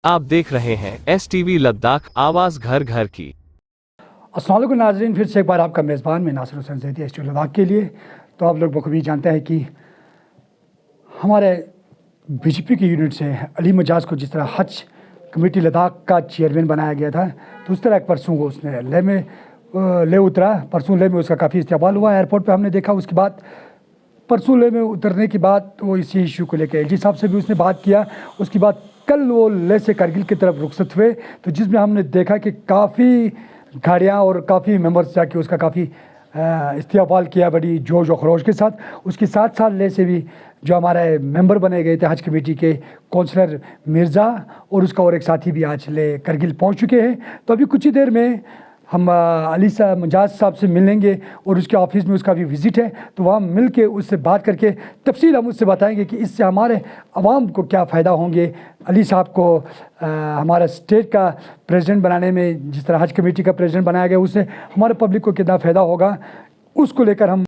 आप देख रहे हैं STV लद्दाख आवाज घर घर की। अस्सलाम वालेकुम नाज़रीन, फिर से एक बार आपका मेज़बान मैं नासिर हुसैन ज़ैदी STV लद्दाख के लिए। तो आप लोग बखूबी जानते हैं कि हमारे BJP की यूनिट से अली मजाज को जिस तरह हज कमेटी लद्दाख का चेयरमैन बनाया गया था, तो उस तरह परसों को उसने ले उतरा। परसों ले में उसका काफ़ी इस्तेमाल हुआ एयरपोर्ट पर हमने देखा। उसके बाद परसों ले में उतरने के बाद वो इसी इशू को लेकर LG साहब से भी उसने बात किया। उसके बाद कल वो ले से करगिल की तरफ रुखसत हुए, तो जिसमें हमने देखा कि काफ़ी गाड़ियाँ और काफ़ी मेंबर्स जाके उसका काफ़ी इस्तेमाल किया बड़ी जोश और खरोश के साथ। उसके साथ साथ ले से भी जो हमारे मेंबर बने गए थे हज कमेटी के, काउंसलर मिर्ज़ा और उसका और एक साथी भी आज ले करगिल पहुँच चुके हैं। तो अभी कुछ ही देर में हम अली मजाज साहब से मिलेंगे और उसके ऑफिस में उसका भी विज़िट है, तो वहाँ मिल के उससे बात करके तफसील हम उससे बताएंगे कि इससे हमारे आवाम को क्या फ़ायदा होंगे। अली साहब को हमारा स्टेट का प्रेसिडेंट बनाने में, जिस तरह हज कमेटी का प्रेसिडेंट बनाया गया, उससे हमारे पब्लिक को कितना फ़ायदा होगा, उसको लेकर हम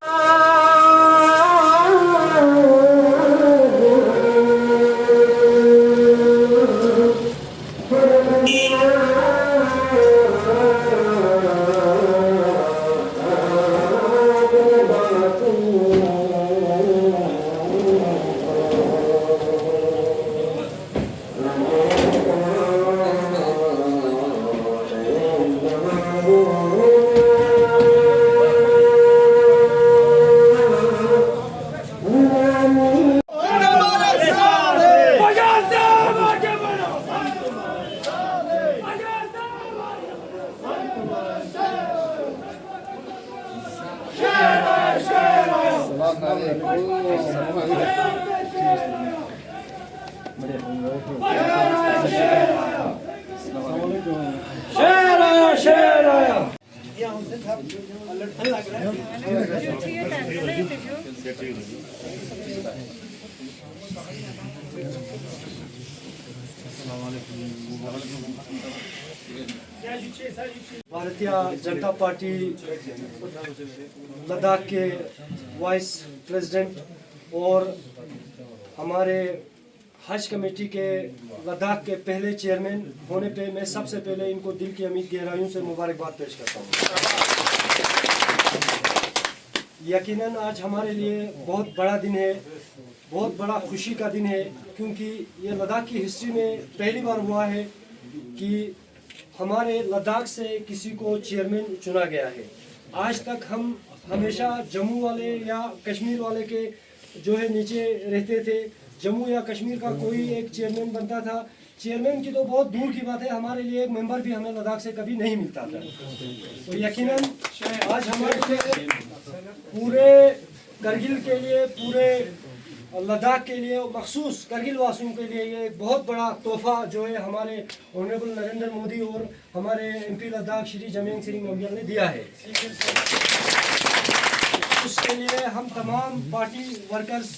भारतीय जनता पार्टी लद्दाख के वाइस प्रेसिडेंट और हमारे हज कमेटी के लद्दाख के पहले चेयरमैन होने पे मैं सबसे पहले इनको दिल की अमीर गहराइयों से मुबारकबाद पेश करता हूँ। यकीनन आज हमारे लिए बहुत बड़ा दिन है, बहुत बड़ा खुशी का दिन है, क्योंकि ये लद्दाख की हिस्ट्री में पहली बार हुआ है कि हमारे लद्दाख से किसी को चेयरमैन चुना गया है। आज तक हम हमेशा जम्मू वाले या कश्मीर वाले के जो है नीचे रहते थे। जम्मू या कश्मीर का कोई एक चेयरमैन बनता था। चेयरमैन की तो बहुत दूर की बात है, हमारे लिए एक मेंबर भी हमें लद्दाख से कभी नहीं मिलता था। तो यकीनन आज हमारे लिए पूरे करगिल के लिए, पूरे लद्दाख के लिए, मखसूस करगिल वासियों के लिए ये बहुत बड़ा तोहफा जो है हमारे ऑनरेबल नरेंद्र मोदी और हमारे MP लद्दाख श्री जमेंग सिंह नौटियाल ने दिया है। उसके लिए हम तमाम party workers,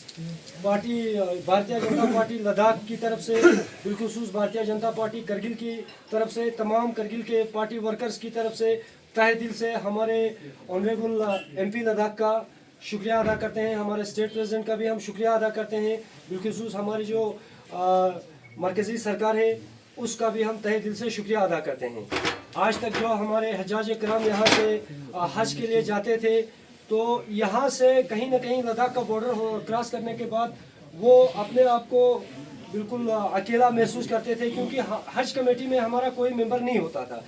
Bharatiya Janata party Ladakh की तरफ से, बिलखुसूस भारतीय जनता पार्टी करगिल की तरफ से, तमाम करगिल के पार्टी वर्कर्स की तरफ से तहे दिल से हमारे ऑनरेबल MP लद्दाख का शुक्रिया अदा करते हैं। हमारे स्टेट प्रेसिडेंट का भी हम शुक्रिया अदा करते हैं। बिलखुसूस हमारी जो मरकज़ी सरकार है उसका भी हम तहे दिल से शुक्रिया अदा करते हैं। आज तक जो हमारे हज्जाज कराम यहाँ से हज के लिए जाते थे, तो यहाँ से कहीं ना कहीं लद्दाख का बॉर्डर क्रॉस करने के बाद वो अपने आप को बिल्कुल अकेला महसूस करते थे, क्योंकि हज कमेटी में हमारा कोई मेंबर नहीं होता था।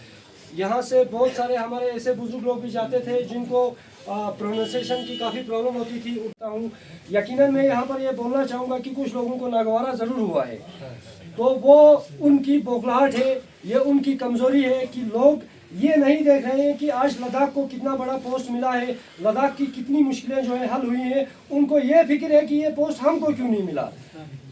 यहाँ से बहुत सारे हमारे ऐसे बुजुर्ग लोग भी जाते थे जिनको प्रोनाउंसिएशन की काफ़ी प्रॉब्लम होती थी। उठता हूँ, यकीनन मैं यहाँ पर ये बोलना चाहूँगा कि कुछ लोगों को नागवारा ज़रूर हुआ है, तो वो उनकी बौखलाहट है, ये उनकी कमज़ोरी है कि लोग ये नहीं देख रहे हैं कि आज लद्दाख को कितना बड़ा पोस्ट मिला है, लद्दाख की कितनी मुश्किलें जो है हल हुई हैं। उनको ये फिक्र है कि ये पोस्ट हमको क्यों नहीं मिला।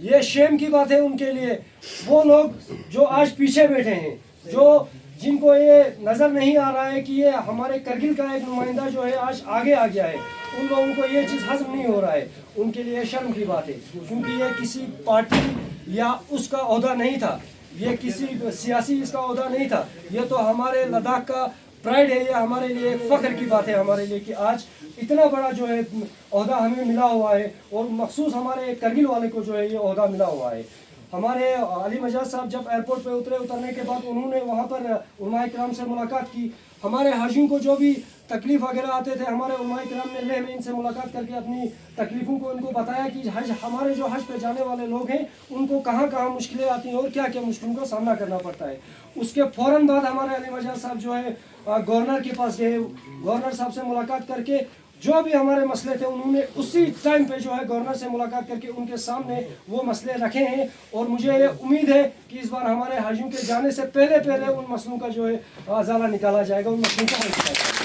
ये शेम की बात है उनके लिए। वो लोग जो आज पीछे बैठे हैं, जो जिनको ये नज़र नहीं आ रहा है कि ये हमारे करगिल का एक नुमाइंदा जो है आज आगे आ गया है, उन लोगों को ये चीज़ हज़म नहीं हो रहा है। उनके लिए शर्म की बात है, क्योंकि ये किसी पार्टी या उसका ओहदा नहीं था, ये किसी सियासी इसका ओहदा नहीं था। ये तो हमारे लद्दाख का प्राइड है, ये हमारे लिए फ़ख्र की बात है हमारे लिए कि आज इतना बड़ा जो है ओहदा हमें मिला हुआ है, और मखसूस हमारे करगिल वाले को जो है ये ओहदा मिला हुआ है। हमारे अली मजाज साहब जब एयरपोर्ट पे उतरने के बाद उन्होंने वहाँ पर उलमाए किराम से मुलाकात की। हमारे हाजियों को जो भी तकलीफ़ वगैरह आते थे, हमारे उलमाए किराम ने रह में इनसे मुलाकात करके अपनी तकलीफ़ों को इनको बताया कि हज हमारे जो हज पे जाने वाले लोग हैं उनको कहाँ कहाँ मुश्किलें आती हैं और क्या क्या मुश्किलों का सामना करना पड़ता है। उसके फ़ौरन बाद हमारे अली मजाज साहब जो है गवर्नर के पास गए। गवर्नर साहब से मुलाकात करके जो भी हमारे मसले थे उन्होंने उसी टाइम पे जो है गवर्नर से मुलाकात करके उनके सामने वो मसले रखे हैं। और मुझे ये उम्मीद है कि इस बार हमारे हाजियों के जाने से पहले उन मसलों का जो है अजाला निकाला जाएगा, उन मसलों का हल किया जाएगा।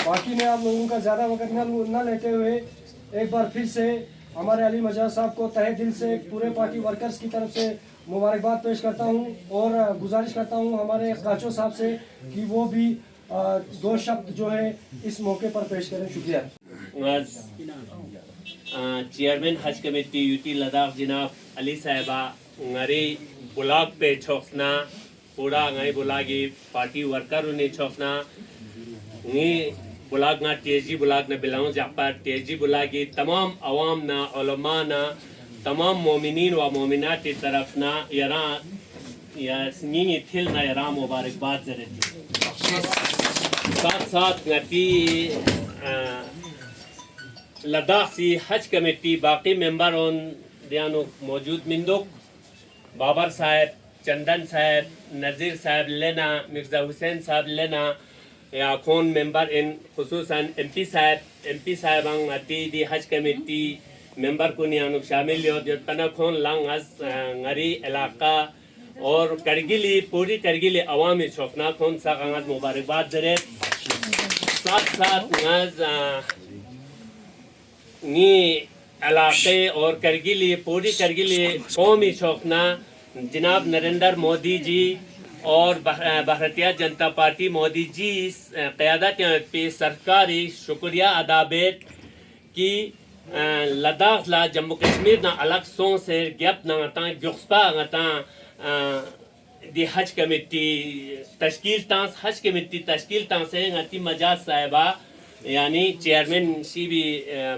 बाकी मैं आप लोगों का ज़्यादा वक्त न लेते हुए एक बार फिर से हमारे अली मजाज साहब को तहे दिल से पूरे पार्टी वर्कर्स की तरफ से मुबारकबाद पेश करता हूँ और गुजारिश करता हूँ हमारे काचो साहब से कि वो भी दो शब्द जो है इस मौके पर पेश करें। शुक्रिया। चेयरमैन हज कमेटी यूटी लद्दाख जनाब अली साहिबा ngari बुलाग पे छोकना पूरा ngari बुलागी पार्टी वर्कर उन्हें छोकना नी बुलाग ना तेजी बुलाग ना बिलाऊं जापर तेजी बुलागी तमाम अवाम ना उलमा ना तमाम मोमिनीन व मोमिनात की तरफ ना यरा या स्नीनी थिल ना यरा मुबारकबाद जरूरी साथ साथ ngati लद्दाख सी हज कमेटी बाकी मेंबर उन दियानो मौजूद मिंदुक बाबर साहब चंदन साहब नज़ीर साहब लेना मिर्ज़ा हुसैन साहब लेना या कौन मेंबर इन खुसूसन एमपी साहब ngati di हज कमेटी मेंबर को नियानो शामिल हो जो तना कौन लंग अज ngari इलाका और करगिली पूरी करगिली अवामी छोकना कौन सा गंगाज मुबारकबाद जरे साथ साथ गंगाज नी इलाके और करगिली पूरी करगिली कौमी छोकना जनाब नरेंद्र मोदी जी और भारतीय जनता पार्टी मोदी जी क़यादत पे सरकारी शुक्रिया अदाबेत की लद्दाख ला जम्मू कश्मीर ना अलग सो से गैप ना जुक्सपा दी हज कमेटी तश्कील तांस है ngati मजाज साहिबा यानी चेयरमैन सी भी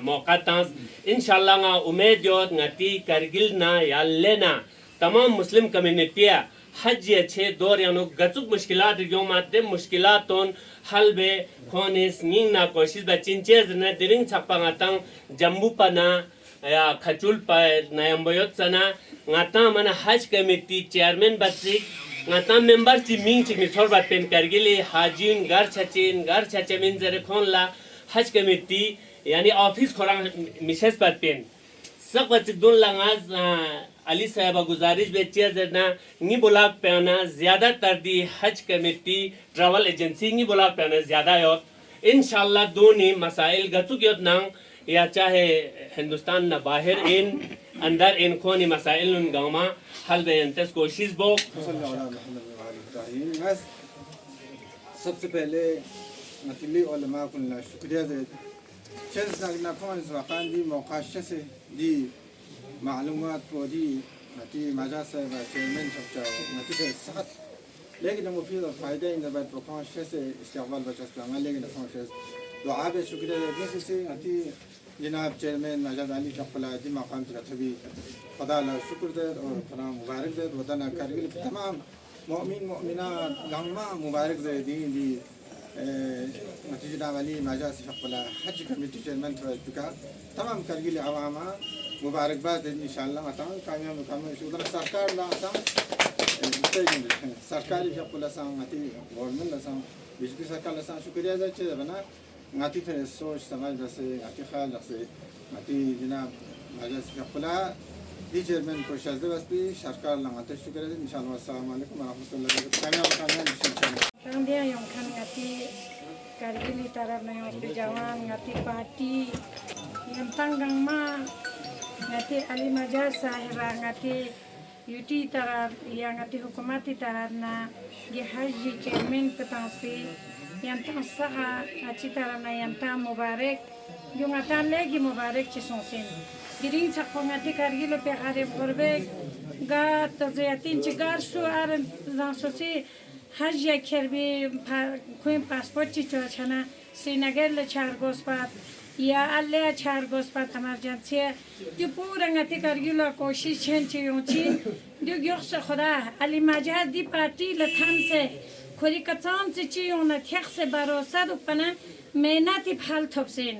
मौका तांस इंशाल्लाह ना उम्मीद जो ngati करगिल ना या लेना तमाम मुस्लिम कम्युनिटियां हज अच्छे दौर यानो गचुक मुश्किलात जो माते मुश्किलातों हल बे खोनिस नीना कोशिश बचिंचेज न दिरिंग छपा ngata जम्मू पना या खचुल पर नयम्बयोत सना ngata mana हज कमेटी चेयरमैन बच्ची ngata मेंबर ची मिंग ची मिसोर बात पेन करगिली हाजिन घर छचेमिन जरे खोन ला हज कमेटी यानी ऑफिस खोरा मिसेस बात पेन सब बच्चे दोन लंगाज अली साहिबा गुजारिश बेचिया जरना नी बुलाक पेना ज्यादा तर दी हज कमेटी ट्रैवल एजेंसी नी बुलाक पेना ज्यादा योत इंशाल्लाह दोनी मसाइल गचुक योत नंग या चाहे हिंदुस्तान न बाहर इन अंदर इन खोनी मसाइल उन गाँव हल बेंतस कोशिश बो। सबसे पहले मतली उलमा को शुक्रिया दे चंद ना कौन वकान दी मौका से दी मालूमात को दी नती मजा से चेयरमैन सब नती के साथ लेकिन मुफीद और फायदा इन बात को से इस्तेमाल बचस्ता लेकिन दुआ बे शुक्रिया देने से नती जनाब चेयरमैन मजाद अली शक्ला दी मकाम की तभी खुदा ला शुक्र दे और खुदा मुबारक दे वतन करगिल तमाम मोमिन मोमिना गंगा मुबारक दे दी जनाब अली मजाद शक्ला हज कमेटी चेयरमैन का तमाम करगिल अवामा मुबारकबाद इंशाल्लाह तमाम कामयाब शुक्र सरकार ला सरकारी शक्ला सांगती गवर्नमेंट ला सांग बीजेपी सरकार ला सांग शुक्रिया दे बना ngati फिर सोच समझ से ngati ख्याल से ngati जनाब मजाज शक्ला दी चेयरमैन को शायद बस भी सरकार लगाते शुक्रिया इंशाल्लाह। अस्सलाम वालेकुम व रहमतुल्लाहि व बरकातहू। Kang dia yang kan ngati kargili taraf na yung jawan ngati parti yang tanggang ma ngati Ali Majaz sahiba ngati yuti taraf yang ngati hukumati taraf na di haji chairman petaspi yang tang saha ngati taraf na yang tang mubarak yung ngatan lagi mubarak cisonsin diring sakpo ngati kargilo pe harif korbek ga taziyatin cigar su aran zansosi हज याखेर भी कोई passport ची चोचना श्रीनगर ले चार गोस पात या अल्लाह छार गोस्पा तमार जान से जो पूरा ngati kargila कोशिश छे योची जो योक्स खुदा अली मजा दी पार्टी लथन से खोरी कचाम से चियोना थेख से भरोसा दुपना मेहनत फल थोपसेन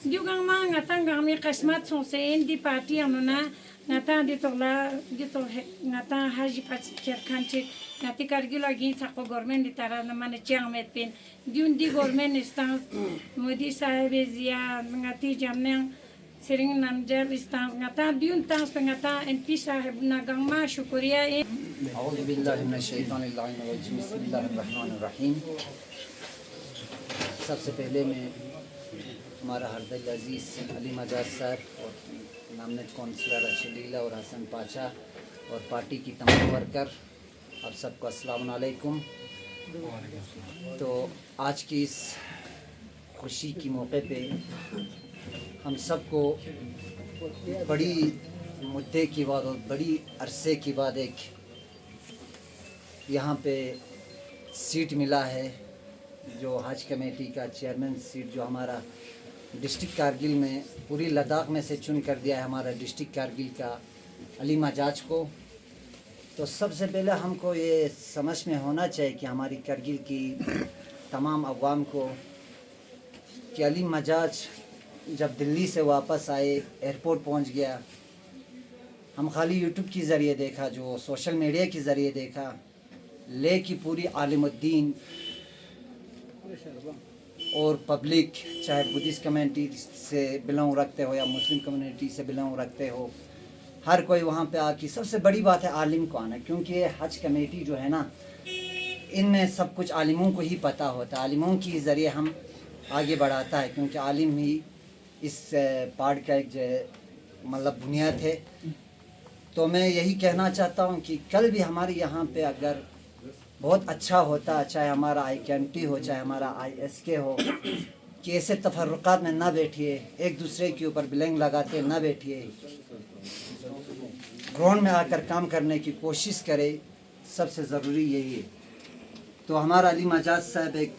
जो गंगा ngata गमी किस्मत सोसेन दी party अनुना ngata di tola di to ngata haji pachir kanchi ngati kargila gi sako government di tara na mane chiang met pin di government istans modi sahib zia ngati jamne sering namjal istans ngata diun tans ngata mp sahib na gangma shukriya أعوذ بالله من الشیطان اللعین الرجیم بسم اللہ الرحمن الرحیم سب سے پہلے میں ہمارا ہردل عزیز علی مجاز صاحب اور نامزد کونسلر ارشد لیلا اور حسن پاشا اور پارٹی کی تمام ورکر آپ سب کو السلام علیکم. تو آج کی اس خوشی کی موقع پہ ہم سب کو بڑی مدعے کی بعد اور بڑی عرصے کی بعد ایک یہاں پہ سیٹ ملا ہے جو حج کمیٹی کا چیئرمین سیٹ جو ہمارا ڈسٹرکٹ کارگل میں پوری لداخ میں سے چن کر دیا ہے ہمارا ڈسٹرکٹ کارگل کا علی مجاج کو. تو سب سے پہلے ہم کو یہ سمجھ میں ہونا چاہیے کہ ہماری کارگل کی تمام عوام کو کہ علی مجاج جب دلی سے واپس آئے ایئرپورٹ پہنچ گیا ہم خالی یوٹیوب کے ذریعے دیکھا جو سوشل میڈیا کے ذریعے دیکھا لیکن پوری عالم الدین اور پبلک چاہے بدھسٹ کمیونٹی سے بلانگ رکھتے ہو یا مسلم کمیونٹی سے بلانگ رکھتے ہو ہر کوئی وہاں پہ آ کے سب سے بڑی بات ہے عالم کو آنا کیونکہ یہ حج کمیٹی جو ہے نا ان میں سب کچھ عالموں کو ہی پتہ ہوتا ہے عالموں کے ذریعے ہم آگے بڑھاتا ہے کیونکہ عالم ہی اس پارٹ کا ایک مطلب بنیاد ہے. تو میں یہی کہنا چاہتا ہوں کہ کل بھی ہمارے یہاں پہ اگر بہت اچھا ہوتا چاہے ہمارا IKMT ہو چاہے ہمارا ISK ہو کہ ایسے تفرقات میں نہ بیٹھیے ایک دوسرے کے اوپر بلنگ لگاتے نہ بیٹھیے گراؤنڈ میں آ کر کام کرنے کی کوشش کرے سب سے ضروری یہی ہے. تو ہمارا علی مجاز صاحب ایک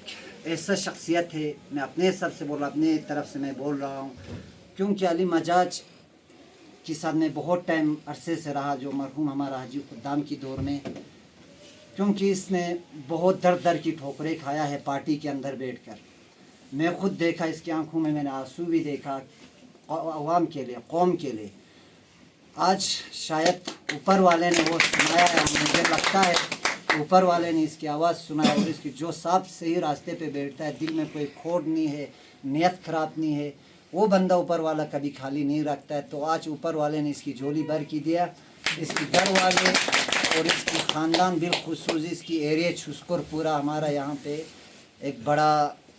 ایسا شخصیت ہے میں اپنے سب سے بول رہا اپنے طرف سے میں بول رہا ہوں کیونکہ علی مجاج کے ساتھ میں بہت ٹائم عرصے سے رہا جو مرحوم ہمارا حاجی خدام کی دور میں کیونکہ اس نے بہت در کی ٹھوکریں کھایا ہے پارٹی کے اندر بیٹھ کر. میں خود دیکھا اس کی آنکھوں میں نے آنسو بھی دیکھا عوام کے لیے قوم کے لیے. آج شاید اوپر والے نے وہ سنایا ہے مجھے لگتا ہے اوپر والے نے اس کی آواز سنا ہے اور اس کی جو صاف صحیح راستے پہ بیٹھتا ہے دل میں کوئی کھوٹ نہیں ہے نیت خراب نہیں ہے وہ بندہ اوپر والا کبھی خالی نہیں رکھتا ہے. تو آج اوپر والے نے اس کی جھولی بھر کی دیا اس کی گھر والے اور اس کی خاندان بالخصوص اس کی ایریا چھسکور پورا ہمارا یہاں پہ ایک بڑا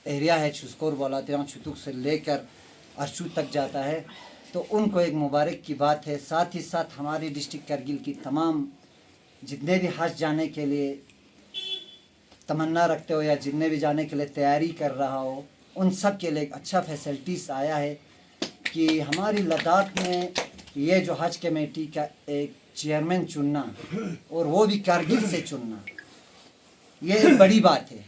ایریا ہے چھسکور بولاتے ہیں چھتک سے لے کر ارچو تک جاتا ہے. تو ان کو ایک مبارک کی بات ہے. ساتھ ہی ساتھ ہماری ڈسٹرکٹ کرگل کی تمام جتنے بھی حج جانے کے لیے تمنا رکھتے ہو یا جتنے بھی جانے کے لیے تیاری کر رہا ہو ان سب کے لیے ایک اچھا فیسلٹیز آیا ہے کہ ہماری لداخ میں یہ جو حج کمیٹی کا ایک چیئرمین چننا اور وہ بھی کارگل سے چننا یہ ایک بڑی بات ہے.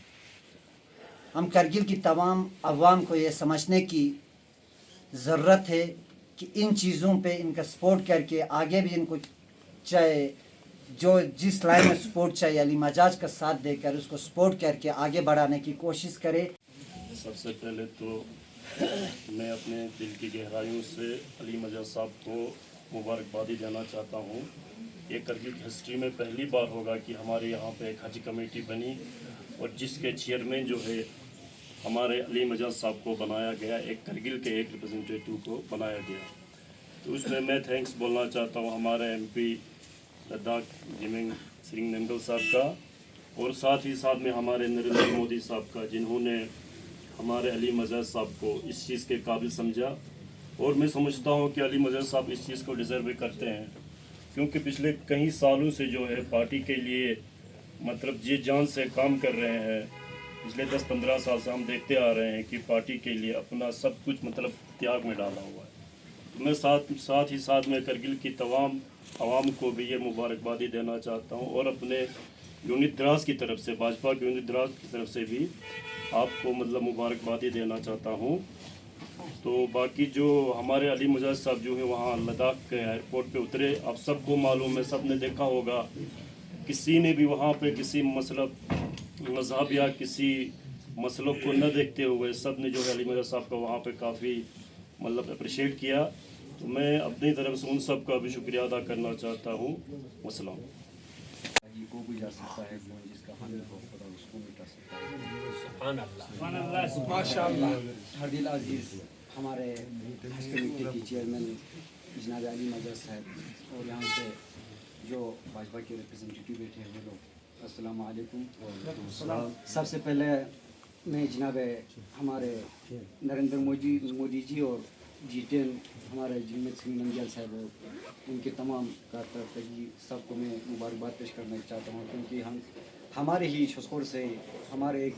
ہم کارگل کی تمام عوام کو یہ سمجھنے کی ضرورت ہے کہ ان چیزوں پہ ان کا سپورٹ کر کے آگے بھی ان کو چاہے جو جس لائن میں سپورٹ چاہیے علی مجاج کا ساتھ دے کر اس کو سپورٹ کر کے آگے بڑھانے کی کوشش کرے. سب سے پہلے تو میں اپنے دل کی گہرائیوں سے علی مجاز صاحب کو مبارکبادی دینا چاہتا ہوں. یہ کرگل کی ہسٹری میں پہلی بار ہوگا کہ ہمارے یہاں پہ ایک حج کمیٹی بنی اور جس کے چیئرمین جو ہے ہمارے علی مجاز صاحب کو بنایا گیا ایک کرگل کے ایک ریپرزنٹیٹیو کو بنایا گیا. تو اس میں تھینکس بولنا چاہتا ہوں ہمارے MP لداخ جمنگ سرنگ ننگل صاحب کا اور ساتھ ہی ساتھ میں ہمارے نریندر مودی صاحب کا جنہوں نے ہمارے علی مجاز صاحب کو اس چیز کے قابل سمجھا. اور میں سمجھتا ہوں کہ علی مجاز صاحب اس چیز کو ڈیزرو بھی کرتے ہیں کیونکہ پچھلے کئی سالوں سے جو ہے پارٹی کے لیے مطلب جی جان سے کام کر رہے ہیں. پچھلے 10-15 سال سے ہم دیکھتے آ رہے ہیں کہ پارٹی کے لیے اپنا سب کچھ مطلب تیاگ میں ڈالا ہوا ہے. میں ساتھ ہی ساتھ میں کرگل کی تمام عوام کو بھی یہ مبارکبادی دینا چاہتا ہوں اور اپنے یونٹ دراز کی طرف سے بھاجپا کے یونٹ دراز کی طرف سے بھی آپ کو مطلب مبارکبادی دینا چاہتا ہوں. तो बाकी जो हमारे अली मजाज साहब जो है वहाँ लद्दाख के एयरपोर्ट पे उतरे, आप सबको मालूम है, सब ने देखा होगा, किसी ने भी वहाँ पे किसी मजहब या किसी मसलों को न देखते हुए सब ने जो है अली मजाज साहब का वहाँ पे काफ़ी मतलब अप्रिशिएट किया। तो मैं अपनी तरफ से उन सब का भी शुक्रिया अदा करना चाहता हूँ। वस्सलाम। को गुजार सकता है, जिसका हानि हो खुदा उसको मिटा सकता है। माशाअल्लाह। हरदिल अजीज़ हमारे हज कमेटी के चेयरमैन जनाब अली मजाज साहब और यहाँ पे जो भाजपा के रिप्रेजेंटेटिव बैठे हुए लोग, अस्सलाम वालेकुम। सबसे पहले मैं जनाब हमारे नरेंद्र मोदी जी और G10 हमारे जिम्मत सिंह नंदियाल साहब और उनके तमाम कारकर्दगी सबको मैं मुबारकबाद पेश करना चाहता हूँ, क्योंकि हमारे ही शस्कोर से हमारे एक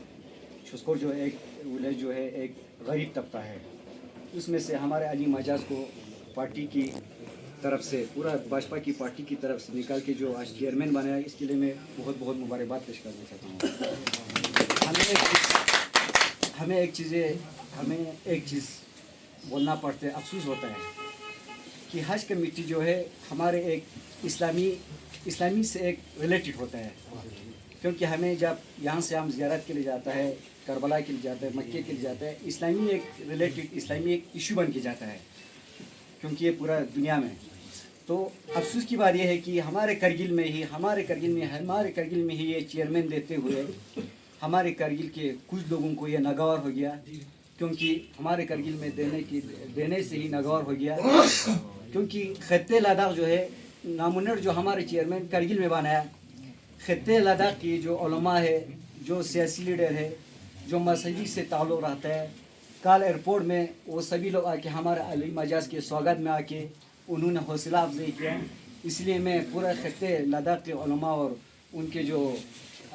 शस्कोर जो एक विलेज जो है एक गरीब तबका है, उसमें से हमारे अली मजाज को पार्टी की तरफ से पूरा भाजपा की पार्टी की तरफ से निकाल के जो आज चेयरमैन बनाया, इसके लिए मैं बहुत बहुत मुबारकबाद पेश करना चाहता हूँ। हमें एक चीज़ बोलना पड़ता है, अफसोस होता है कि हज कमेटी जो है हमारे एक इस्लामी से एक रिलेटेड होता है, क्योंकि हमें जब यहाँ से हम ज़ियारत के लिए जाता है, करबला के लिए जाता है, मक्के के लिए जाता है, इस्लामी एक इशू बन के जाता है, क्योंकि ये पूरा दुनिया में। तो अफसोस की बात यह है कि हमारे करगिल में ही ये चेयरमैन देते हुए हमारे करगिल के कुछ लोगों को ये नागवार हो गया, क्योंकि हमारे करगिल में देने से ही नागवार हो गया, क्योंकि खत्ते लद्दाख जो है नामुन्नर जो हमारे चेयरमैन करगिल में बनाया, खत्ते लद्दाख की जो उलमा है, जो सियासी लीडर है, जो मजहबी से ताल्लुक़ रखता है, कल एयरपोर्ट में वो सभी लोग आके हमारे अली मजाज के स्वागत में आके उन्होंने हौसला अफजाई किया। इसलिए मैं पूरा खत्ते लद्दाख के उलमा और उनके जो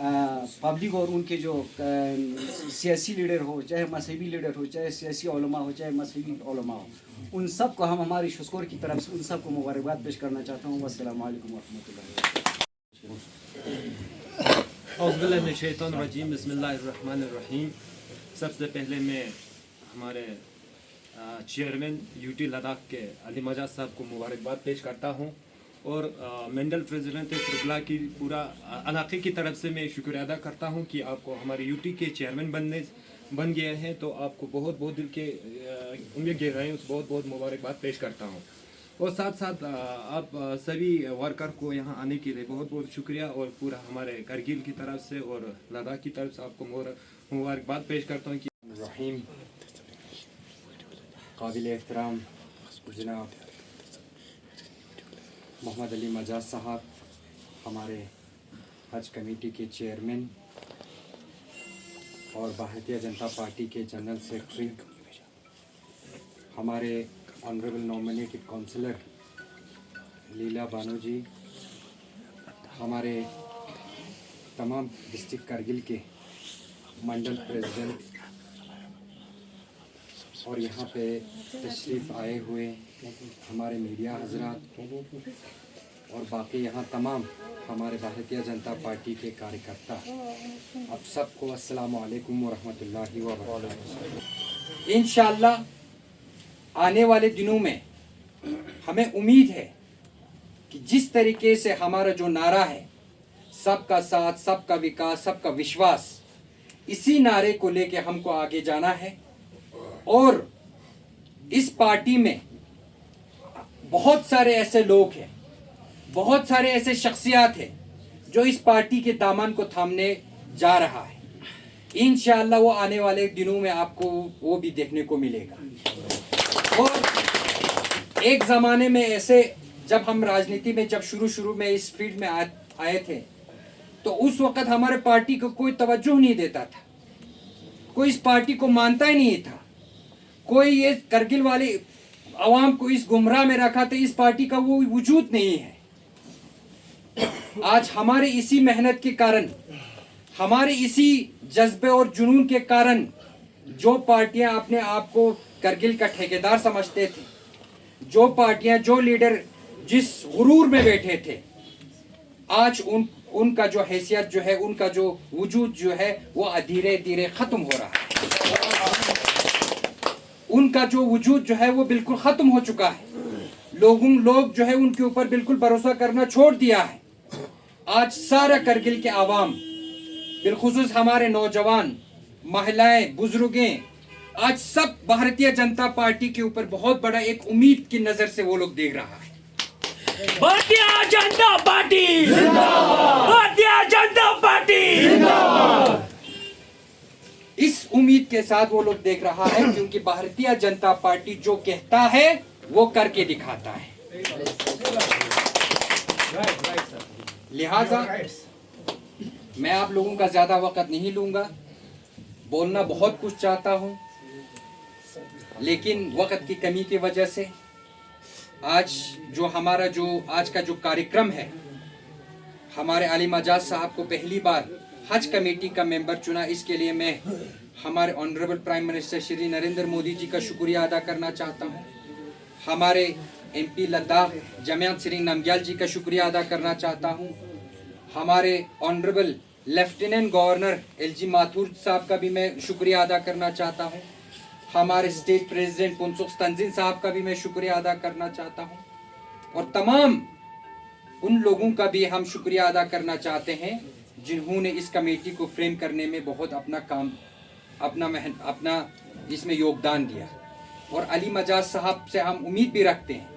पब्लिक और उनके जो सियासी लीडर हो, चाहे मजहबी लीडर हो, चाहे सियासी उलमा हो, चाहे मजहबी उलमा हो, उन सब को हम हमारी शस्कोर की तरफ से उन सब को मुबारकबाद पेश करना चाहता हूँ। अस्सलाम वालेकुम औज़ुबिल्लाहिमिनश्शैतानिर्रजीम, बिस्मिल्लाहिर्रहमानिर्रहीम। सबसे पहले मैं हमारे चेयरमैन यूटी लद्दाख के अली मजाज साहब को मुबारकबाद पेश करता हूँ और मेंडल प्रेसिडेंट त्रिपुरा की पूरा इलाके की तरफ से मैं शुक्रिया अदा करता हूँ कि आपको हमारे यूटी के चेयरमैन बन गए हैं। तो आपको बहुत बहुत दिल के उम्मीद गहराइयों से बहुत बहुत मुबारकबाद पेश करता हूँ और साथ साथ आप सभी वर्कर को यहाँ आने के लिए बहुत बहुत शुक्रिया और पूरा हमारे करगिल की तरफ से और लद्दाख की तरफ से आपको मुबारकबाद पेश करता हूँ कि रहीम काबिल एहतराम जनाब मोहम्मद अली मजाज साहब, हमारे हज कमेटी के चेयरमैन और भारतीय जनता पार्टी के जनरल सेक्रेटरी, हमारे ऑनरेबल नॉमिनेटेड काउंसलर लीला बानो जी, हमारे तमाम डिस्ट्रिक्ट करगिल के मंडल प्रेसिडेंट और यहाँ पे तशरीफ़ आए हुए हमारे मीडिया हजरात और बाकी यहाँ तमाम हमारे भारतीय जनता पार्टी के कार्यकर्ता, आप सबको अस्सलाम वालेकुम वरहमतुल्लाहि वबरकातुहू। इंशाअल्लाह आने वाले दिनों में हमें उम्मीद है कि जिस तरीके से हमारा जो नारा है सबका साथ, सबका विकास, सबका विश्वास, इसी नारे को लेके हमको आगे जाना है। और इस पार्टी में बहुत सारे ऐसे लोग हैं, बहुत सारे ऐसे शख्सियत हैं जो इस पार्टी के दामन को थामने जा रहा है। इंशाअल्लाह वो आने वाले दिनों में आपको वो भी देखने को मिलेगा। और एक ज़माने में ऐसे जब हम राजनीति में जब शुरू में इस फील्ड में आए थे तो उस वक़्त हमारे पार्टी को कोई तवज्जो नहीं देता था, कोई इस पार्टी को मानता ही नहीं था, कोई ये करगिल वाली आवाम को इस गुमराह में रखा था, इस पार्टी का वो वजूद नहीं है। आज हमारे इसी मेहनत के कारण, हमारे इसी जज्बे और जुनून के कारण जो पार्टियां अपने आप को करगिल का ठेकेदार समझते थे, जो पार्टियां, जो लीडर जिस गुरूर में बैठे थे, आज उनका जो हैसियत जो है, उनका जो वजूद जो है वो धीरे धीरे ख़त्म हो रहा है। उनका जो वजूद जो है वो बिल्कुल ख़त्म हो चुका है। लोग जो है उनके ऊपर बिल्कुल भरोसा करना छोड़ दिया है। आज सारा करगिल के आवाम, बिलखुसूस हमारे नौजवान, महिलाएं, बुजुर्गें, आज सब भारतीय जनता पार्टी के ऊपर बहुत बड़ा एक उम्मीद की नज़र से वो लोग देख रहा है। भारतीय जनता पार्टी जिंदाबाद, भारतीय जनता पार्टी जिंदाबाद। इस उम्मीद के साथ वो लोग देख रहा है, क्योंकि भारतीय जनता पार्टी जो कहता है वो करके दिखाता है। लिहाजा मैं आप लोगों का ज्यादा वक्त नहीं लूंगा, बोलना बहुत कुछ चाहता हूं, लेकिन वक्त की कमी की वजह से आज का जो कार्यक्रम है, हमारे अली मजाज साहब को पहली बार हज कमेटी का मेंबर चुना, इसके लिए मैं हमारे honourable prime minister Shri Narendra Modi ji का शुक्रिया अदा करना चाहता हूं। हमारे MP लद्दाख जमियात सिरिंग नामग्याल जी का शुक्रिया अदा करना चाहता हूं। हमारे honourable lieutenant governor LG Mathur साहब का भी मैं शुक्रिया अदा करना चाहता हूं। हमारे स्टेट प्रेसिडेंट पुनसुख तंजीन साहब का भी मैं शुक्रिया अदा करना चाहता हूं, और तमाम उन लोगों का भी हम शुक्रिया अदा करना चाहते हैं जिन्होंने इस कमेटी को फ्रेम करने में बहुत अपना इसमें योगदान दिया। और अली मजाज साहब से हम उम्मीद भी रखते हैं।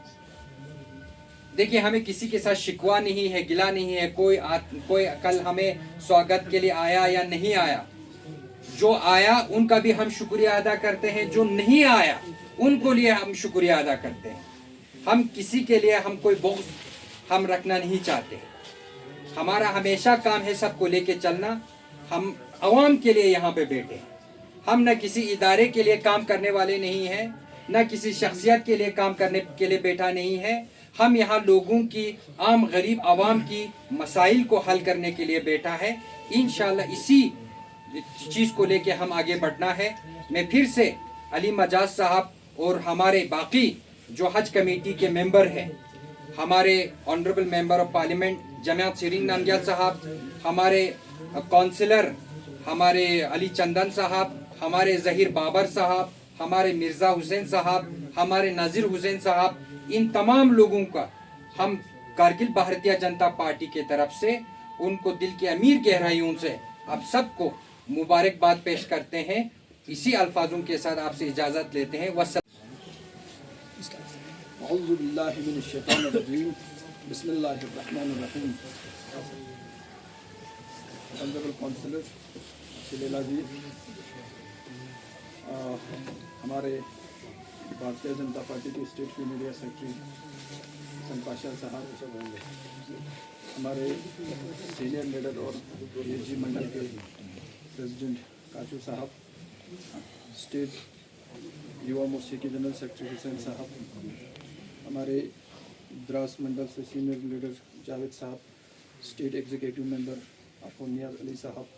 देखिए, हमें किसी के साथ शिकवा नहीं है, गिला नहीं है। कोई कल हमें स्वागत के लिए आया या नहीं आया, जो आया उनका भी हम शुक्रिया अदा करते हैं, जो नहीं आया उनको लिए हम शुक्रिया अदा करते हैं। हम किसी के लिए हम कोई बुग़्ज़ हम रखना नहीं चाहते। हमारा हमेशा काम है सबको लेके चलना। हम अवाम के लिए यहाँ पे बैठे हैं। हम न किसी इदारे के लिए काम करने वाले नहीं हैं, न किसी शख्सियत के लिए काम करने के लिए बैठा नहीं है। हम यहाँ लोगों की, आम गरीब आवाम की मसाइल को हल करने के लिए बैठा है। इंशाअल्लाह इसी चीज़ को लेके हम आगे बढ़ना है। मैं फिर से अली मजाज साहब और हमारे बाकी जो हज कमेटी के मेंबर हैं, हमारे honourable member of parliament Jamiat सिरिंग नामग्याल साहब, हमारे काउंसिलर हमारे अली चंदन साहब, हमारे ज़हीर बाबर साहब, हमारे मिर्ज़ा हुसैन साहब, हमारे नाजिर हुसैन साहब, इन तमाम लोगों का हम कारगिल भारतीय जनता पार्टी के तरफ से उनको दिल की अमीर गहराइयों से आप सबको मुबारकबाद पेश करते हैं। इसी अल्फाजों के साथ आपसे इजाज़त लेते हैं। ऑनरेबल काउंसिलर शिलेला जी, हमारे भारतीय जनता पार्टी के स्टेट की मीडिया सेक्रेटरी संपाशा साहब, हमारे सीनियर लीडर और AG मंडल के प्रेसिडेंट काचू साहब, स्टेट युवा मोर्चे के जनरल सेक्रेटरी हुसैन साहब, हमारे द्रास मंडल से सीनियर लीडर जावेद साहब, स्टेट एग्जीक्यूटिव मेंबर आपको नियाज अली साहब,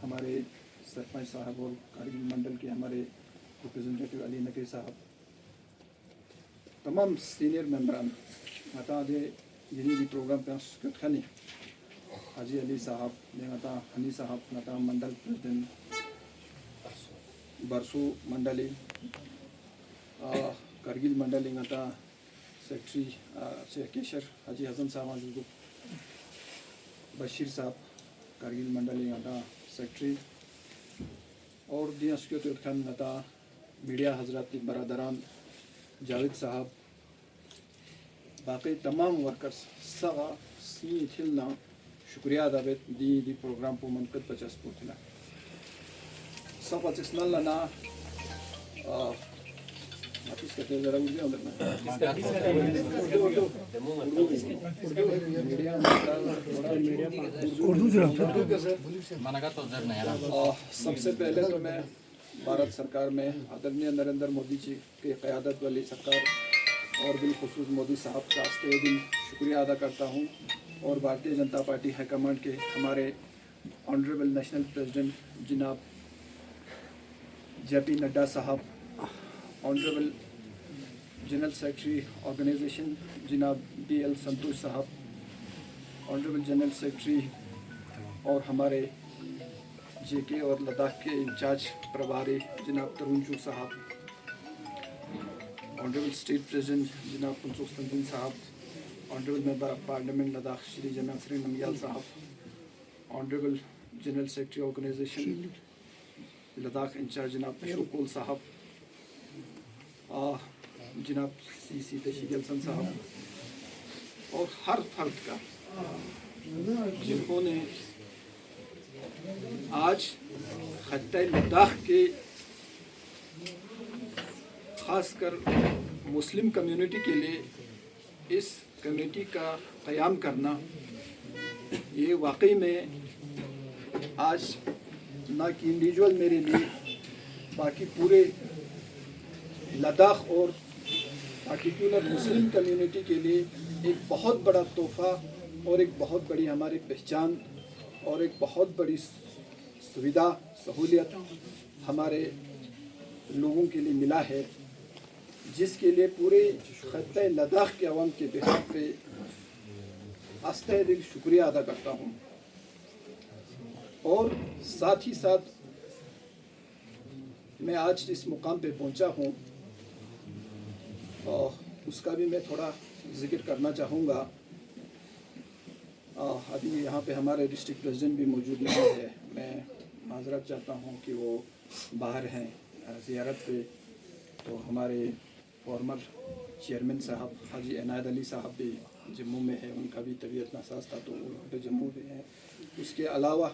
हमारे सरपंच साहब और कारगिल मंडल के हमारे रिप्रेजेंटेटिव अली नकी साहब, तमाम सीनियर मेंबरान आता दे यही भी प्रोग्राम पे खनी हाजी अली साहब ने आता हनी साहब नाता मंडल प्रेसिडेंट बरसू मंडली कारगिल मंडली नाता सेक्रेटरी केशर हाजी हसन साहब, बशीर साहब कारगिल मंडली नाता सेक्रेटरी, और दिया खान नाता मीडिया हजरात की बरदरान जावेद साहब, बाकी तमाम वर्कर्स सगा सी थिलना शुक्रिया अदाबेत दी प्रोग्राम को मनकद पचास पोथला सब पचासनल लना आपस के जरा उर्दू अंदर में उर्दू सबसे पहले तो मैं भारत सरकार में आदरणीय नरेंद्र मोदी जी की क़यादत वाली सरकार और बिलखुसूस मोदी साहब का आस्ते दिन शुक्रिया अदा करता हूँ, और भारतीय जनता पार्टी हाईकमांड के हमारे ऑनरेबल नेशनल प्रेसिडेंट जनाब JP नड्डा साहब, ऑनरेबल जनरल सेक्रेटरी ऑर्गेनाइजेशन जनाब DL संतोष साहब, ऑनरेबल जनरल सेक्रेटरी और हमारे JK और लद्दाख के इंचार्ज प्रभारी जनाब तरुण चूर साहब, ऑनरेबल स्टेट प्रेसिडेंट जनाब मनसूर तंजीम साहब, honourable member of parliament Ladakh Shri जनाब श्री नमग्याल साहब, honourable general secretary organisation Ladakh in charge जनाब अशोक कोल साहब, जनाब सी तशीगलसन साहब और हर फर्द का जिन्होंने आज खत्ते लद्दाख के ख़ासकर मुस्लिम कम्युनिटी के लिए इस कमेटी का क़याम करना, ये वाकई में आज ना कि इंडिविजुअल मेरे लिए बाकी पूरे लद्दाख और पार्टिकुलर मुस्लिम कम्युनिटी के लिए एक बहुत बड़ा तोहफ़ा और एक बहुत बड़ी हमारी पहचान और एक बहुत बड़ी सुविधा सहूलियत हमारे लोगों के लिए मिला है, जिसके लिए पूरे खत्ते लद्दाख के अवाम के बिहार पे आस्ते दिल शुक्रिया अदा करता हूँ। और साथ ही साथ मैं आज इस मुकाम पे पहुँचा हूँ और उसका भी मैं थोड़ा जिक्र करना चाहूँगा। अभी यहाँ पे हमारे डिस्ट्रिक्ट प्रेसिडेंट भी मौजूद नहीं है, मैं माजरत चाहता हूँ कि वो बाहर हैं ज़ियारत पे। तो हमारे फॉर्मर चेयरमैन साहब हाजी इनायत अली साहब भी जम्मू में है, उनका भी तबीयत नासाज था तो वो यहाँ पे जम्मू में है। उसके अलावा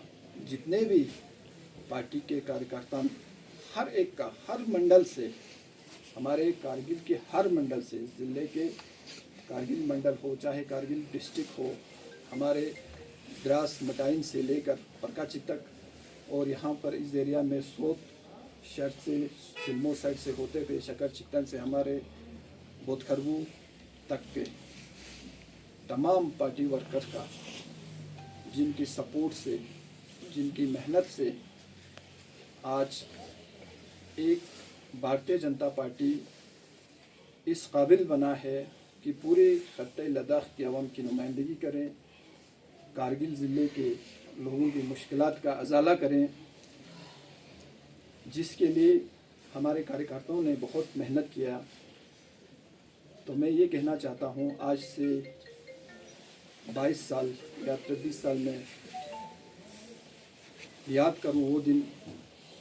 जितने भी पार्टी के कार्यकर्ता हर एक का हर मंडल से, हमारे कारगिल के हर मंडल से, ज़िले के कारगिल मंडल हो चाहे कारगिल डिस्ट्रिक्ट हो, हमारे द्रास मटाइन से लेकर परकाचिक तक और यहाँ पर इस एरिया में सोत शहर से सिल्मो साइड से होते हुए शकर चिकटन से हमारे बोधखरबू तक के तमाम पार्टी वर्कर्स का, जिनकी सपोर्ट से, जिनकी मेहनत से आज एक भारतीय जनता पार्टी इस काबिल बना है कि पूरे खत्ते लद्दाख की आवाम की नुमाइंदगी करें, कारगिल ज़िले के लोगों की मुश्किलात का अजाला करें, जिसके लिए हमारे कार्यकर्ताओं ने बहुत मेहनत किया। तो मैं ये कहना चाहता हूँ, आज से 22 साल या 23 साल में याद करूँ वो दिन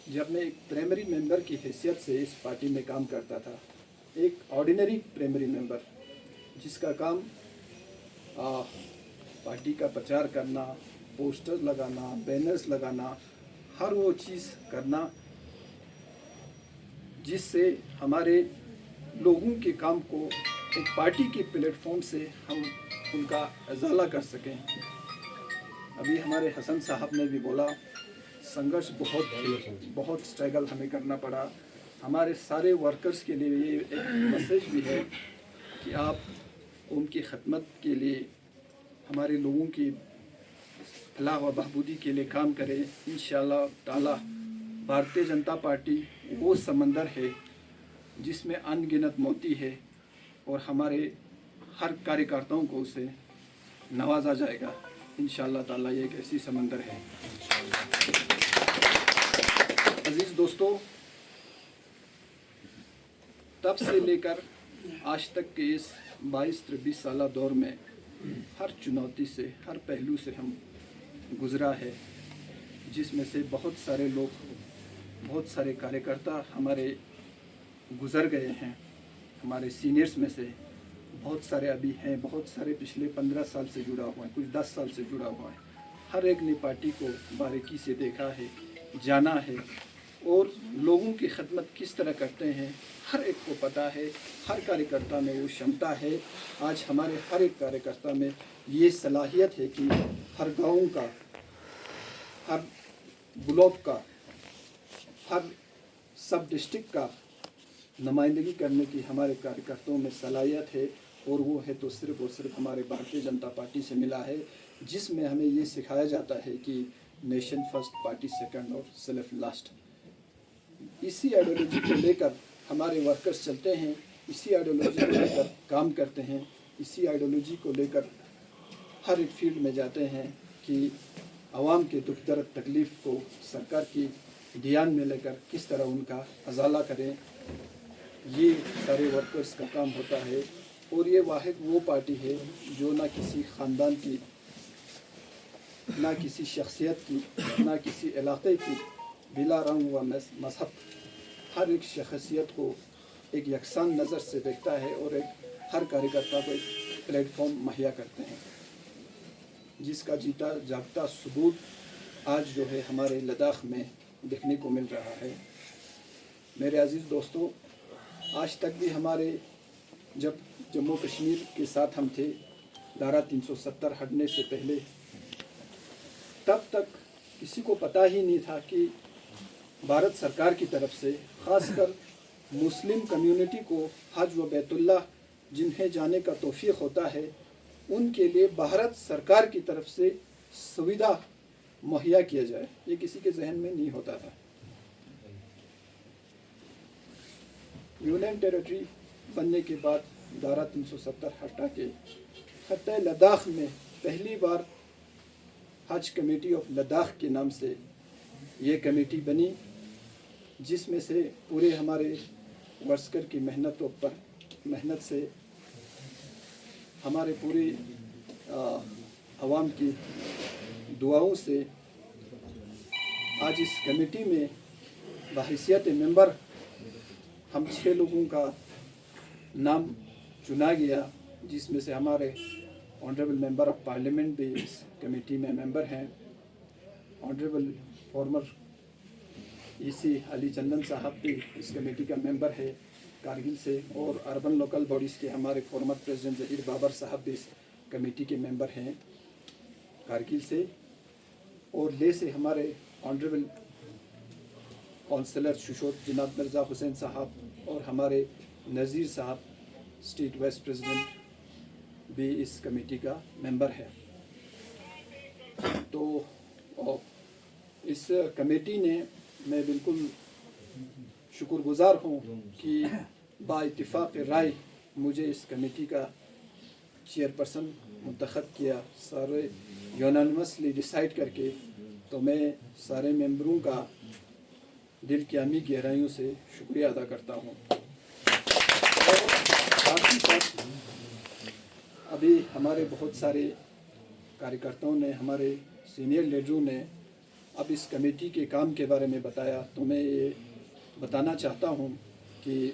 जब मैं एक प्राइमरी मेंबर की हैसियत से इस पार्टी में काम करता था, एक ऑर्डिनरी प्राइमरी मेंबर जिसका काम पार्टी का प्रचार करना, पोस्टर लगाना, बैनर्स लगाना, हर वो चीज़ करना जिससे हमारे लोगों के काम को एक पार्टी के प्लेटफॉर्म से हम उनका अजाला कर सकें। अभी हमारे हसन साहब ने भी बोला, संघर्ष बहुत स्ट्रगल हमें करना पड़ा। हमारे सारे वर्कर्स के लिए ये एक मैसेज भी है कि आप उनकी खिदमत के लिए, हमारे लोगों की फलाह व बहबूदी के लिए काम करें। इंशाअल्लाह ताला भारतीय जनता पार्टी वो समंदर है जिसमें अनगिनत मोती है और हमारे हर कार्यकर्ताओं को उसे नवाजा जाएगा। इंशाअल्लाह ताला ये एक ऐसी समंदर है। अजीज़ दोस्तों, तब से लेकर आज तक के इस 22-23 साल दौर में हर चुनौती से, हर पहलू से हम गुज़रा है, जिसमें से बहुत सारे लोग, बहुत सारे कार्यकर्ता हमारे गुज़र गए हैं। हमारे सीनियर्स में से बहुत सारे अभी हैं, बहुत सारे पिछले 15 साल से जुड़ा हुआ है, कुछ 10 साल से जुड़ा हुआ है। हर एक ने पार्टी को बारीकी से देखा है, जाना है और लोगों की खिदमत किस तरह करते हैं हर एक को पता है। हर कार्यकर्ता में वो क्षमता है। आज हमारे हर एक कार्यकर्ता में ये सलाहियत है कि हर गाँव का, हर ब्लॉक का, हर सब डिस्ट्रिक्ट का नुमाइंदगी करने की हमारे कार्यकर्ताओं में सलाहियत है। और वो है तो सिर्फ़ और सिर्फ हमारे भारतीय जनता पार्टी से मिला है, जिसमें हमें ये सिखाया जाता है कि नेशन फर्स्ट, पार्टी सेकंड और सेल्फ लास्ट। इसी आइडियोलॉजी को लेकर हमारे वर्कर्स चलते हैं, इसी आइडियोलॉजी को लेकर काम करते हैं, इसी आइडियोलॉजी को लेकर हर एक फील्ड में जाते हैं कि आवाम के दुख दर्द तकलीफ़ को सरकार की ध्यान में लेकर किस तरह उनका अजाला करें। ये सारे वर्कर्स का काम होता है। और ये वाहिद वो पार्टी है जो ना किसी ख़ानदान की, ना किसी शख्सियत की, ना किसी इलाके की, बिला रंग व मजहब हर एक शख्सियत को एक यकसान नज़र से देखता है और एक हर कार्यकर्ता को एक प्लेटफॉर्म मुहैया करते हैं, जिसका जीता जागता सबूत आज जो है हमारे लद्दाख में देखने को मिल रहा है। मेरे अजीज़ दोस्तों, आज तक भी हमारे जब जम्मू कश्मीर के साथ हम थे धारा 370 हटने से पहले, तब तक किसी को पता ही नहीं था कि भारत सरकार की तरफ से ख़ासकर मुस्लिम कम्युनिटी को हज व बैतुल्ला जिन्हें जाने का तौफीक होता है, उनके लिए भारत सरकार की तरफ से सुविधा मुहैया किया जाए, ये किसी के जहन में नहीं होता था। यूनियन टेरिटरी बनने के बाद धारा 370 हटा के खत्ते लद्दाख में पहली बार हज कमेटी ऑफ लद्दाख के नाम से ये कमेटी बनी, जिसमें से पूरे हमारे वर्कर की मेहनत से हमारे पूरे अवाम की दुआओं से आज इस कमेटी में बहैसियत मेंबर हम 6 लोगों का नाम चुना गया, जिसमें से हमारे ऑनरेबल मेंबर ऑफ पार्लियामेंट भी इस कमेटी में मेंबर हैं। ऑनरेबल फॉर्मर ईसी अली चंदन साहब भी इस कमेटी का मेंबर है कारगिल से, और अर्बन लोकल बॉडीज़ के हमारे फॉर्मर प्रेसिडेंट ज़हीर बाबर साहब भी इस कमेटी के मेंबर हैं कारगिल से, और ले से हमारे ऑनरेबल काउंसलर शुशोत जनाब मिर्ज़ा हुसैन साहब और हमारे नज़ीर साहब स्टेट वाइस प्रेसिडेंट भी इस कमेटी का मेंबर है। तो इस कमेटी ने, मैं बिल्कुल शुक्रगुज़ार हूँ कि बाइत्तिफ़ाक़ राय मुझे इस कमेटी का चेयरपर्सन मुंतखब किया, सारे यूनानिमसली डिसाइड करके। तो मैं सारे मेंबरों का दिल की अमी गहराइयों से शुक्रिया अदा करता हूँ। और साथ ही साथ अभी हमारे बहुत सारे कार्यकर्ताओं ने, हमारे सीनियर लीडरों ने अब इस कमेटी के काम के बारे में बताया, तो मैं ये बताना चाहता हूँ कि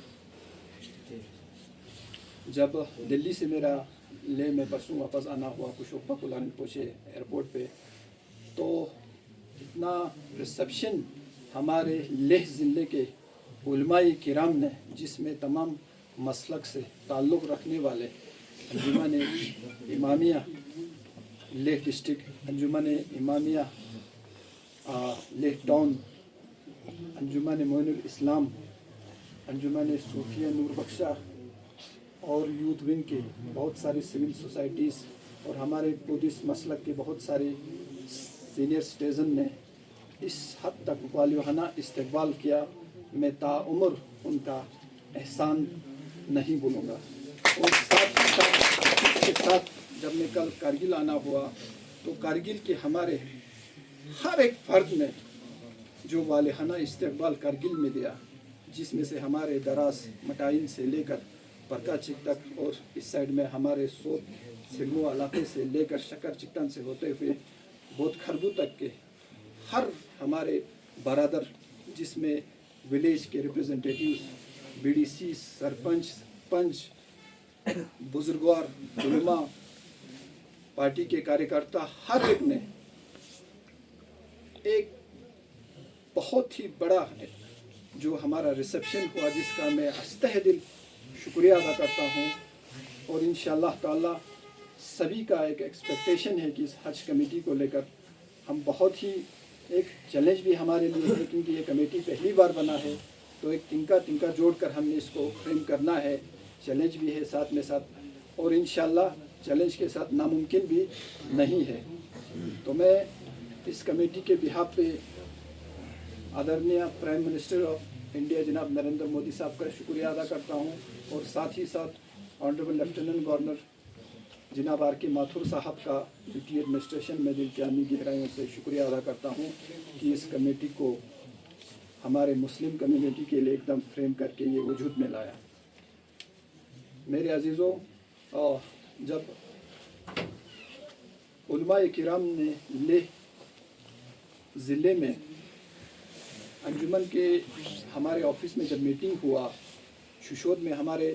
जब दिल्ली से मेरा ले में परसों वापस आना हुआ कुशोक बकुलान पहुँचे एयरपोर्ट पे, तो इतना रिसेप्शन हमारे लेह ज़िले के उलमाए किराम ने, जिसमें तमाम मसलक से ताल्लुक़ रखने वाले अंजुमन इमामिया लेह डिस्ट्रिक्ट, अंजुमन इमामिया लेह टाउन, अंजुमन मोइनुल इस्लाम, अंजुमन सूफिया नूर बख्शा और यूथ विंग के बहुत सारी सिविल सोसाइटीज़ और हमारे बुद्धिस्ट मसलक के बहुत सारे सीनियर सिटीज़न ने इस हद तक वालियाना इस्तकबाल किया, मैं ताउम्र उनका एहसान नहीं भूलूँगा। और साथ ही साथ इसके साथ जब मैं कल कारगिल आना हुआ, तो कारगिल के हमारे हर एक फ़र्द ने जो वालियाना इस्तकबाल कारगिल में दिया, जिसमें से हमारे दराज मटाइन से लेकर परकाचिक तक और इस साइड में हमारे सोत सिलमो इलाके से लेकर शकर चिकन से होते हुए बहुत खरबू तक के हर हमारे बरादर, जिसमें विलेज के रिप्रेजेंटेटिव्स, बीडीसी, सरपंच, पंच, बुजुर्गवार, उलमा, पार्टी के कार्यकर्ता, हर एक ने एक बहुत ही बड़ा जो हमारा रिसेप्शन हुआ, जिसका मैं तहे दिल शुक्रिया अदा करता हूँ। और इंशाअल्लाह ताला सभी का एक एक्सपेक्टेशन है कि इस हज कमेटी को लेकर हम बहुत ही, एक चैलेंज भी हमारे लिए है, क्योंकि ये कमेटी पहली बार बना है, तो एक तिनका जोड़कर हमने इसको फ्रेम करना है। चैलेंज भी है साथ में साथ, और इंशाअल्लाह चैलेंज के साथ नामुमकिन भी नहीं है। तो मैं इस कमेटी के बिहाफ पे आदरणीय प्राइम मिनिस्टर ऑफ इंडिया जनाब नरेंद्र मोदी साहब का शुक्रिया अदा करता हूँ, और साथ ही साथ ऑनरेबल लेफ्टिनेंट गवर्नर जनाब आर.के. माथुर साहब का ड्यूटी एडमिनिस्ट्रेशन में दिल की आमी गहराइयों से शुक्रिया अदा करता हूँ कि इस कमेटी को हमारे मुस्लिम कम्युनिटी के लिए एकदम फ्रेम करके ये वजूद में लाया। मेरे अजीज़ों, जब उलमाए किराम ने लेह ज़िले में अंजुमन के हमारे ऑफिस में जब मीटिंग हुआ, शुशोद में हमारे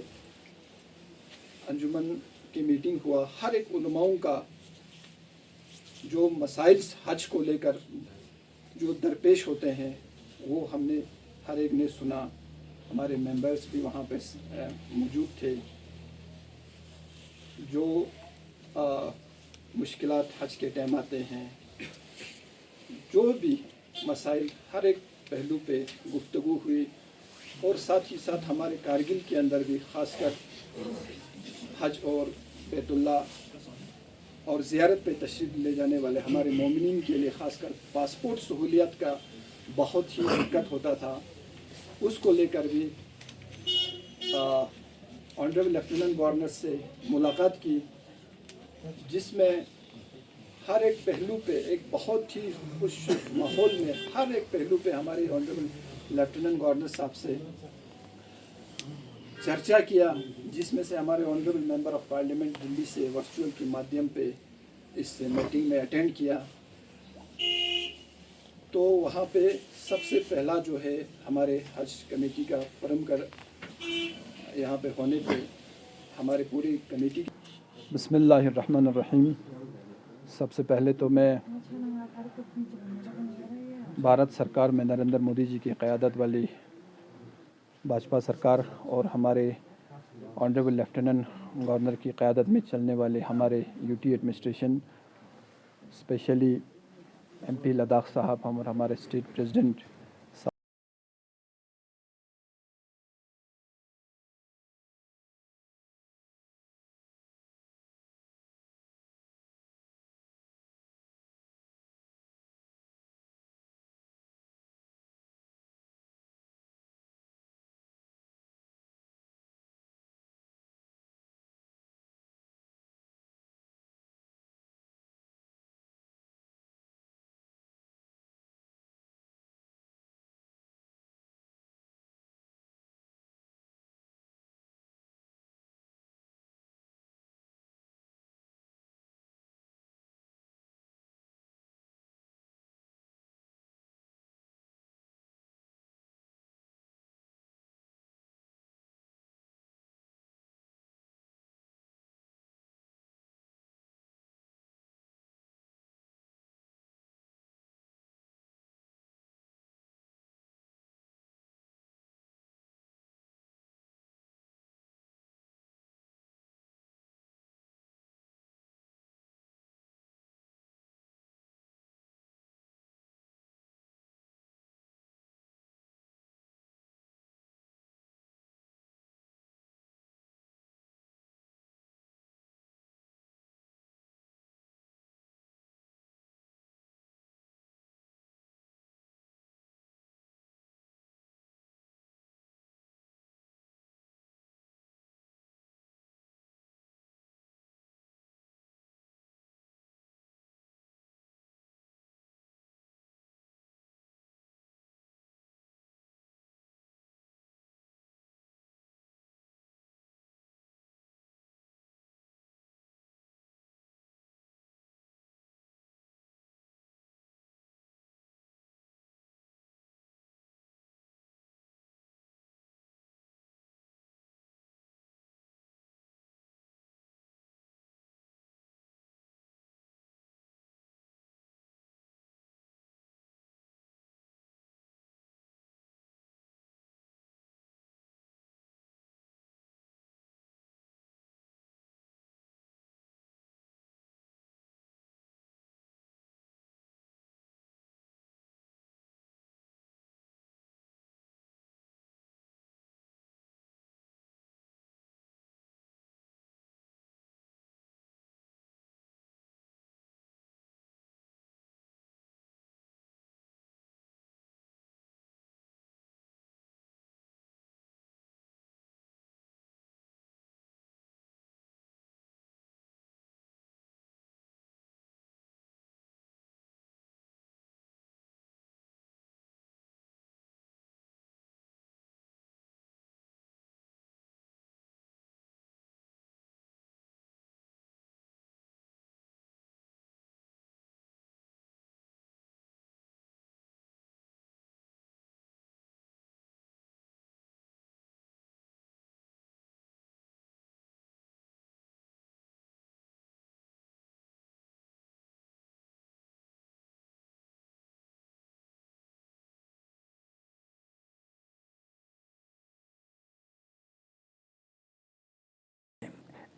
अंजुमन की मीटिंग हुआ, हर एक उलमाओं का जो मसाइल हज को लेकर जो दरपेश होते हैं वो हमने हर एक ने सुना। हमारे मेंबर्स भी वहाँ पे मौजूद थे। जो मुश्किलात हज के टाइम आते हैं, जो भी मसाइल, हर एक पहलू पे गुफ्तगू हुई। और साथ ही साथ हमारे कारगिल के अंदर भी ख़ासकर हज और बैतुल्ला और ज़ियारत पे तशरीफ़ ले जाने वाले हमारे मोमिनीन के लिए ख़ासकर पासपोर्ट सहूलियत का बहुत ही दिक्कत होता था। उसको लेकर भी ऑनरेबल लेफ्टिनेंट गवर्नर से मुलाकात की, जिसमें हर एक पहलू पे एक बहुत ही खुश माहौल में हर एक पहलू पे हमारे ऑनरेबल लेफ्टिनेंट गवर्नर साहब से चर्चा किया, जिसमें से हमारे honourable member of parliament Delhi से वर्चुअल के माध्यम पे इस मीटिंग में अटेंड किया। तो वहाँ पे सबसे पहला जो है हमारे हज कमेटी का फर्म कर यहाँ पे होने पे हमारे पूरी कमेटी। बिस्मिल्लाहिर्रहमानिर्रहीम। सबसे पहले तो मैं भारत सरकार में नरेंद्र मोदी जी की क़यादत वाली भाजपा सरकार और हमारे ऑनरेबल लेफ्टिनेंट गवर्नर की क़यादत में चलने वाले हमारे UT administration, specially MP Ladakh साहब और हमारे state president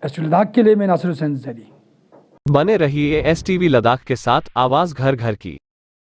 S T Ladakh के लिए मैं नासिर हुसैन जैदी। बने रहिए STV लद्दाख के साथ, आवाज घर घर की।